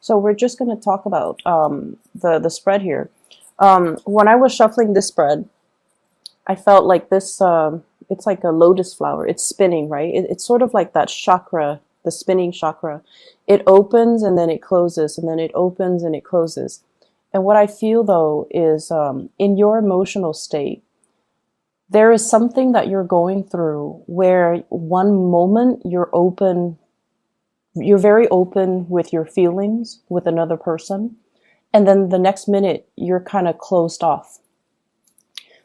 So we're just going to talk about the spread here. When I was shuffling this spread, I felt like this, it's like a lotus flower. It's spinning, right? It's sort of like that chakra, the spinning chakra. It opens and then it closes, and then it opens and it closes. And what I feel though is in your emotional state, there is something that you're going through where one moment you're open, you're very open with your feelings with another person. And then the next minute you're kind of closed off.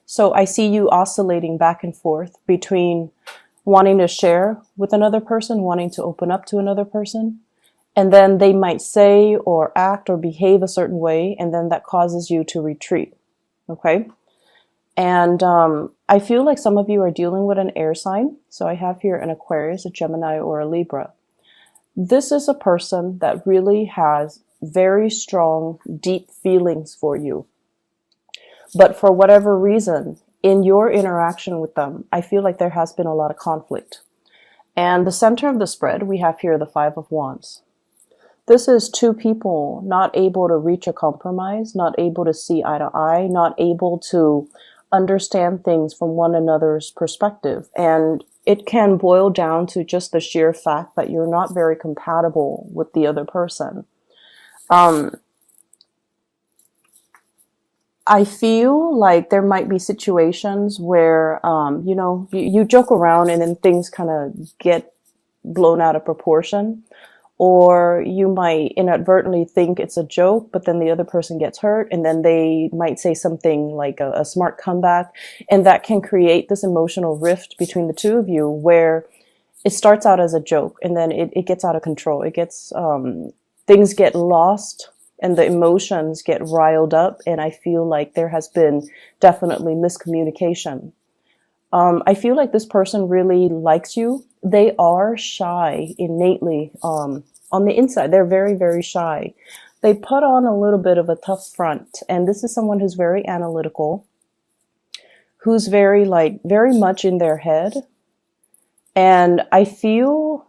So I see you oscillating back and forth between wanting to share with another person, wanting to open up to another person. And then they might say or act or behave a certain way. And then that causes you to retreat. Okay. And I feel like some of you are dealing with an air sign. So I have here an Aquarius, a Gemini, or a Libra. This is a person that really has very strong, deep feelings for you. But for whatever reason, in your interaction with them, I feel like there has been a lot of conflict. And the center of the spread, we have here the Five of Wands. This is two people not able to reach a compromise, not able to see eye to eye, not able to understand things from one another's perspective. And it can boil down to just the sheer fact that you're not very compatible with the other person. I feel like there might be situations where, you joke around and then things kind of get blown out of proportion. Or you might inadvertently think it's a joke, but then the other person gets hurt, and then they might say something like a smart comeback. And that can create this emotional rift between the two of you where it starts out as a joke and then it gets out of control. It gets, things get lost and the emotions get riled up. And I feel like there has been definitely miscommunication. I feel like this person really likes you. They are shy innately. On the inside, they're very, very shy. They put on a little bit of a tough front. And this is someone who's very analytical, who's very much in their head. And I feel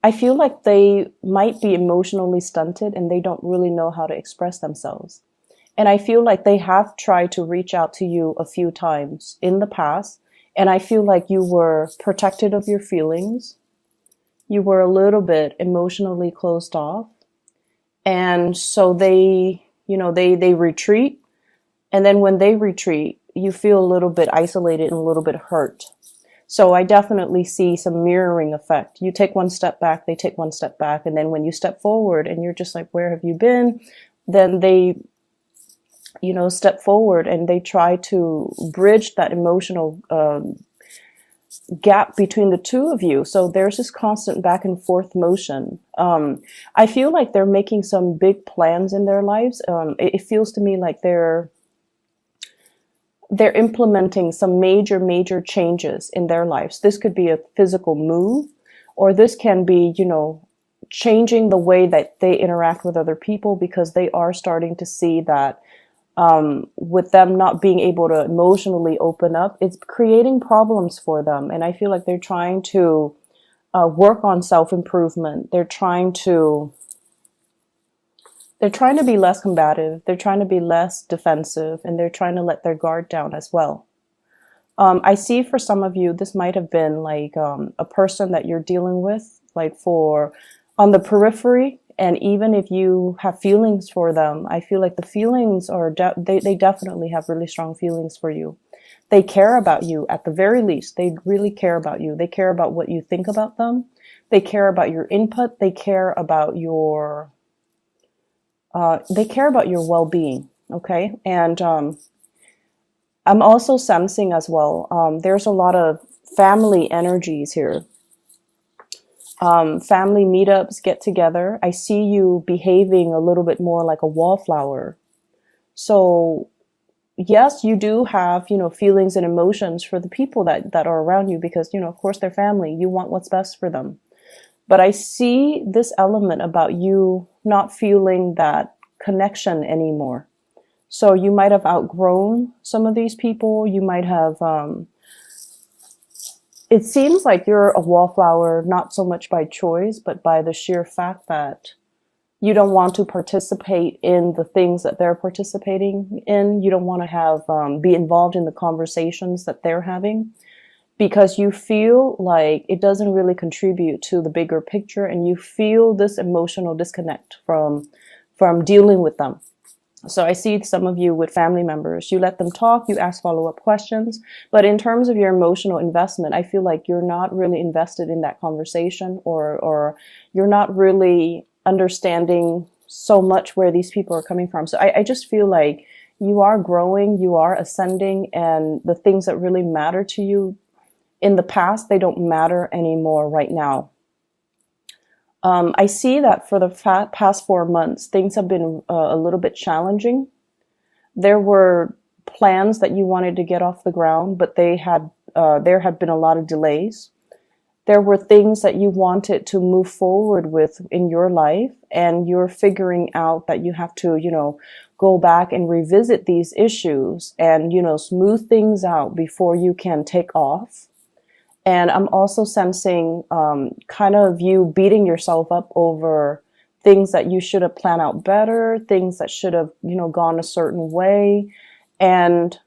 like they might be emotionally stunted and they don't really know how to express themselves. And I feel like they have tried to reach out to you a few times in the past. And I feel like you were protected of your feelings. You were a little bit emotionally closed off. And so they retreat. And then when they retreat, you feel a little bit isolated and a little bit hurt. So I definitely see some mirroring effect. You take one step back, they take one step back. And then when you step forward and you're just like, where have you been? Then they step forward and they try to bridge that emotional gap between the two of you. So there's this constant back and forth motion. I feel like they're making some big plans in their lives. It feels to me like they're implementing some major changes in their lives. This could be a physical move, or this can be, changing the way that they interact with other people, because they are starting to see that with them not being able to emotionally open up, it's creating problems for them. And I feel like they're trying to work on self-improvement. They're trying to be less combative. They're trying to be less defensive, and they're trying to let their guard down as well. I see for some of you, this might have been like a person that you're dealing with, like on the periphery. And even if you have feelings for them, I feel like the feelings are, they definitely have really strong feelings for you. They care about you at the very least. They really care about you. They care about what you think about them. They care about your input. They care about your well-being. Okay. And, I'm also sensing as well, there's a lot of family energies here. Family meetups, get together. I see you behaving a little bit more like a wallflower. So yes, you do have, feelings and emotions for the people that are around you, because, of course they're family. You want what's best for them. But I see this element about you not feeling that connection anymore. So you might have outgrown some of these people. You might have, it seems like you're a wallflower, not so much by choice, but by the sheer fact that You don't want to participate in the things that they're participating in. You don't want to have be involved in the conversations that they're having, because you feel like it doesn't really contribute to the bigger picture, and you feel this emotional disconnect from dealing with them. So I see some of you with family members, you let them talk, you ask follow-up questions, but in terms of your emotional investment, I feel like you're not really invested in that conversation, or you're not really understanding so much where these people are coming from. So I just feel like you are growing, you are ascending, and the things that really matter to you in the past, they don't matter anymore right now. I see that for the past 4 months, things have been a little bit challenging. There were plans that you wanted to get off the ground, but there had been a lot of delays. There were things that you wanted to move forward with in your life, and you're figuring out that you have to, go back and revisit these issues and, smooth things out before you can take off. And I'm also sensing kind of you beating yourself up over things that you should have planned out better, things that should have, gone a certain way. And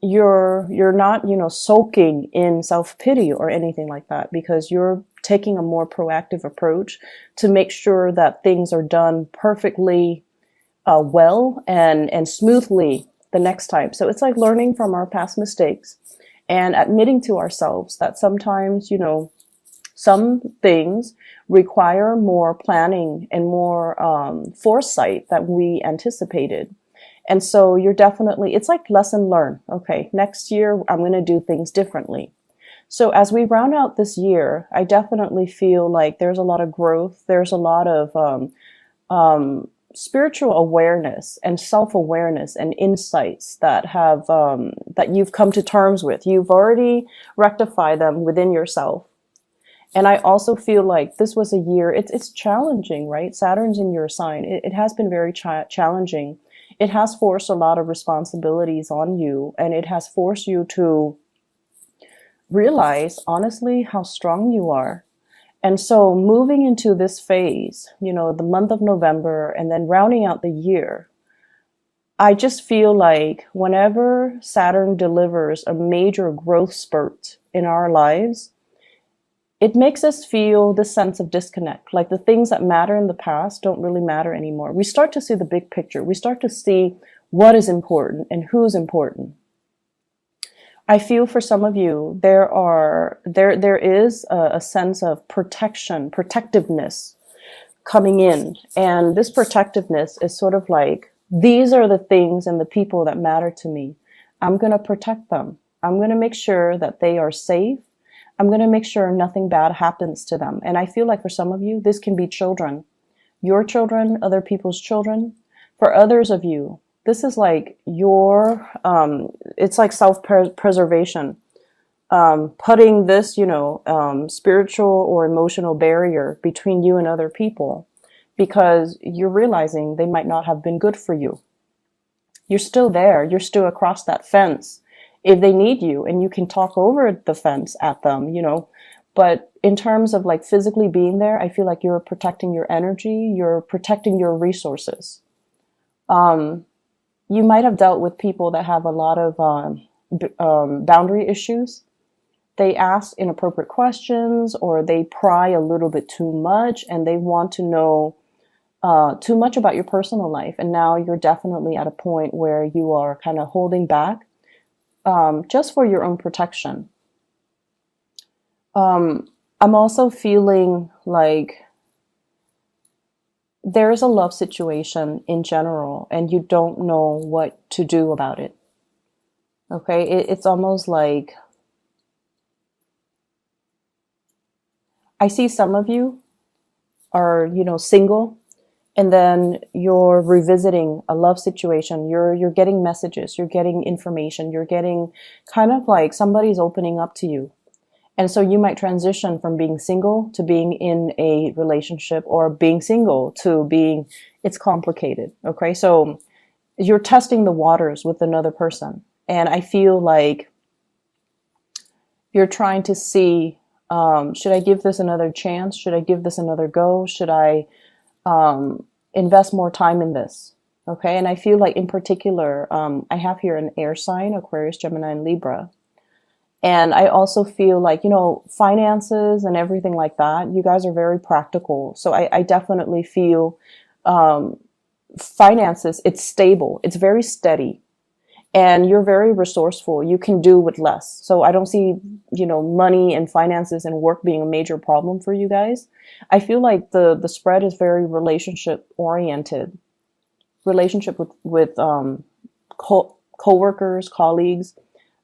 you're not, soaking in self-pity or anything like that, because you're taking a more proactive approach to make sure that things are done perfectly well and smoothly the next time. So it's like learning from our past mistakes and admitting to ourselves that sometimes, some things require more planning and more foresight than we anticipated. And so you're definitely, it's like lesson learned. Okay, next year I'm going to do things differently. So as we round out this year, I definitely feel like there's a lot of growth. There's a lot of spiritual awareness and self-awareness and insights that have that you've come to terms with. You've already rectified them within yourself. And I also feel like this was a year, it's challenging, right? Saturn's in your sign. It has been very challenging. It has forced a lot of responsibilities on you, and it has forced you to realize, honestly, how strong you are. And so moving into this phase, the month of November and then rounding out the year, I just feel like whenever Saturn delivers a major growth spurt in our lives, it makes us feel this sense of disconnect. Like the things that matter in the past don't really matter anymore. We start to see the big picture. We start to see what is important and who's important. I feel for some of you, there is a sense of protectiveness coming in. And this protectiveness is sort of like, these are the things and the people that matter to me. I'm going to protect them. I'm going to make sure that they are safe. I'm going to make sure nothing bad happens to them. And I feel like for some of you, this can be children, your children, other people's children. For others of you, this is like it's like self-preservation, putting this, spiritual or emotional barrier between you and other people, because you're realizing they might not have been good for you. You're still there. You're still across that fence if they need you, and you can talk over the fence at them, But in terms of like physically being there, I feel like you're protecting your energy. You're protecting your resources. You might have dealt with people that have a lot of boundary issues. They ask inappropriate questions, or they pry a little bit too much, and they want to know too much about your personal life. And now you're definitely at a point where you are kind of holding back just for your own protection. I'm also feeling like there's a love situation in general, and you don't know what to do about it. Okay, it's almost like I see some of you are, single, and then you're revisiting a love situation. You're getting messages, you're getting information, you're getting kind of like somebody's opening up to you. And so you might transition from being single to being in a relationship, or being single to being, it's complicated. Okay. So you're testing the waters with another person. And I feel like you're trying to see, should I give this another chance? Should I give this another go? Should I invest more time in this. Okay. And I feel like in particular, I have here an air sign, Aquarius, Gemini, and Libra. And I also feel like, you know, finances and everything like that, you guys are very practical. So I definitely feel finances, it's stable, it's very steady, and you're very resourceful. You can do with less. So I don't see, you know, money and finances and work being a major problem for you guys. I feel like the spread is very relationship oriented, relationship with co-workers, colleagues.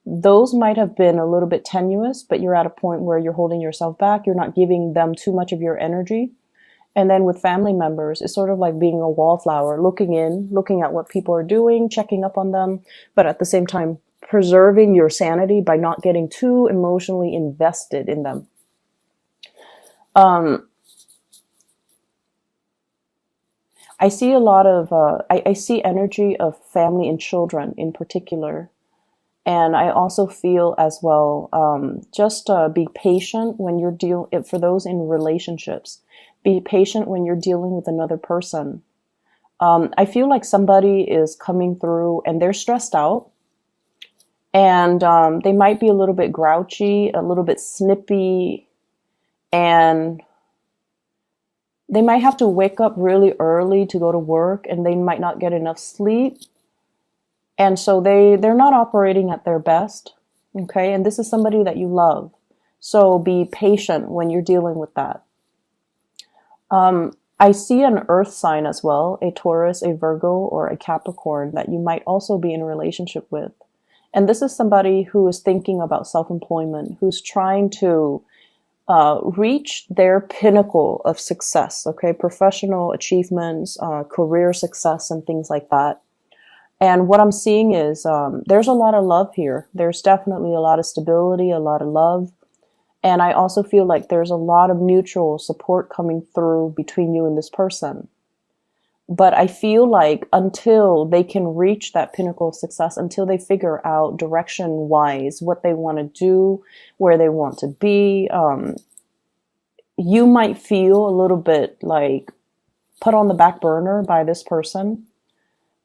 Those might have been a little bit tenuous, but you're at a point where you're holding yourself back. You're not giving them too much of your energy. And then with family members, it's sort of like being a wallflower, looking in, looking at what people are doing, checking up on them, but at the same time, preserving your sanity by not getting too emotionally invested in them. I see a lot of, I see energy of family and children in particular. And I also feel as well, just be patient when you're for those in relationships, be patient when you're dealing with another person. I feel like somebody is coming through and they're stressed out, and they might be a little bit grouchy, a little bit snippy, and they might have to wake up really early to go to work, and they might not get enough sleep. And so they're not operating at their best. Okay. And this is somebody that you love. So be patient when you're dealing with that. I see an earth sign as well, a Taurus, a Virgo, or a Capricorn that you might also be in a relationship with. And this is somebody who is thinking about self-employment, who's trying to reach their pinnacle of success. Okay. Professional achievements, career success, and things like that. And what I'm seeing is there's a lot of love here. There's definitely a lot of stability, a lot of love. And I also feel like there's a lot of mutual support coming through between you and this person. But I feel like until they can reach that pinnacle of success, until they figure out direction-wise what they want to do, where they want to be, you might feel a little bit like put on the back burner by this person.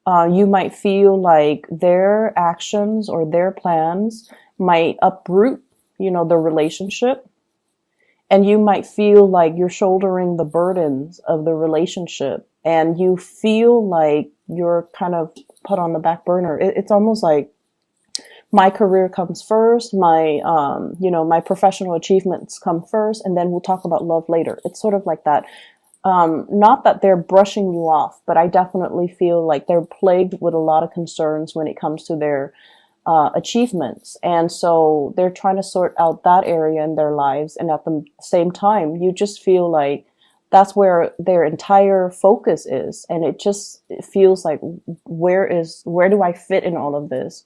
You might feel like their actions or their plans might uproot, you know, the relationship. And you might feel like you're shouldering the burdens of the relationship, and you feel like you're kind of put on the back burner. It's almost like my career comes first, my, you know, my professional achievements come first, and then we'll talk about love later. It's sort of like that. Not that they're brushing you off, but I definitely feel like they're plagued with a lot of concerns when it comes to their achievements. And so they're trying to sort out that area in their lives. And at the same time, you just feel like that's where their entire focus is. And it feels like, where do I fit in all of this?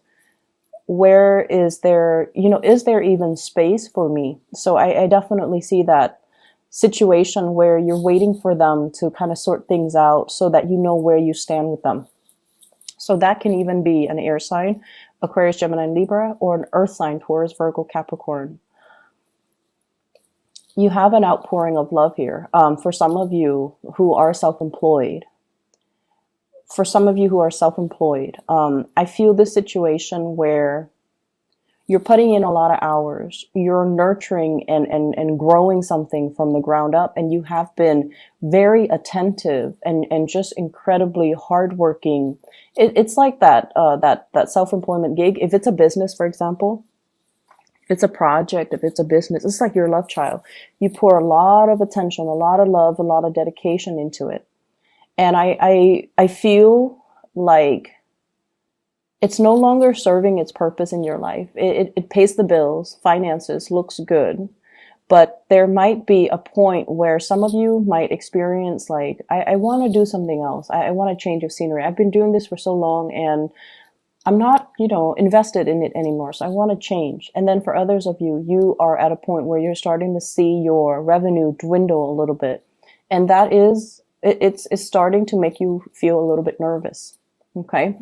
Where is there, you know, is there even space for me? So I definitely see that situation where you're waiting for them to kind of sort things out so that you know where you stand with them. So that can even be an air sign, Aquarius, Gemini, and Libra, or an earth sign, Taurus, Virgo, Capricorn. You have an outpouring of love here. For some of you who are self-employed, I feel this situation where you're putting in a lot of hours, you're nurturing and growing something from the ground up, and you have been very attentive and just incredibly hardworking. It's like that self-employment gig. If it's a business, for example, if it's a project, if it's a business, it's like your love child. You pour a lot of attention, a lot of love, a lot of dedication into it. And I feel like it's no longer serving its purpose in your life. It pays the bills, finances, looks good. But there might be a point where some of you might experience like, I want to do something else. I want a change of scenery. I've been doing this for so long and I'm not, you know, invested in it anymore. So I want to change. And then for others of you, you are at a point where you're starting to see your revenue dwindle a little bit. And that is, it's starting to make you feel a little bit nervous. Okay.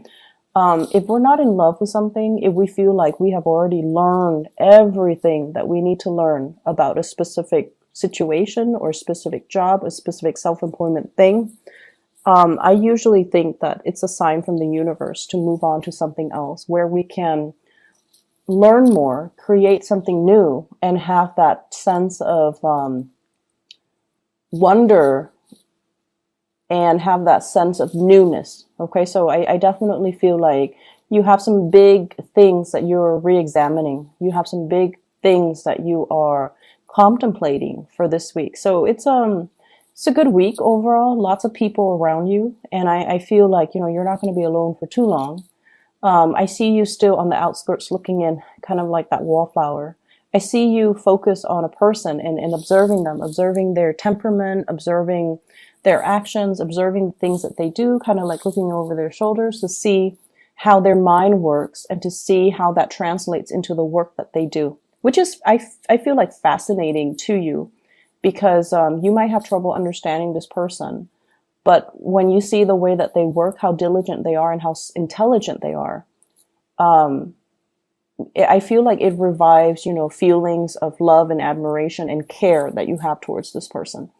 If we're not in love with something, if we feel like we have already learned everything that we need to learn about a specific situation or a specific job, a specific self-employment thing, I usually think that it's a sign from the universe to move on to something else where we can learn more, create something new, and have that sense of wonder and have that sense of newness. Okay, so I definitely feel like you have some big things that you're re-examining. You have some big things that you are contemplating for this week. So it's a good week overall. Lots of people around you, and I feel like you're not going to be alone for too long. I see you still on the outskirts looking in, kind of like that wallflower. I see you focus on a person and observing them, observing their temperament, observing their actions, observing the things that they do, kind of like looking over their shoulders to see how their mind works and to see how that translates into the work that they do, which is, I feel like fascinating to you because you might have trouble understanding this person. But when you see the way that they work, how diligent they are and how intelligent they are, um, I feel like it revives, feelings of love and admiration and care that you have towards this person.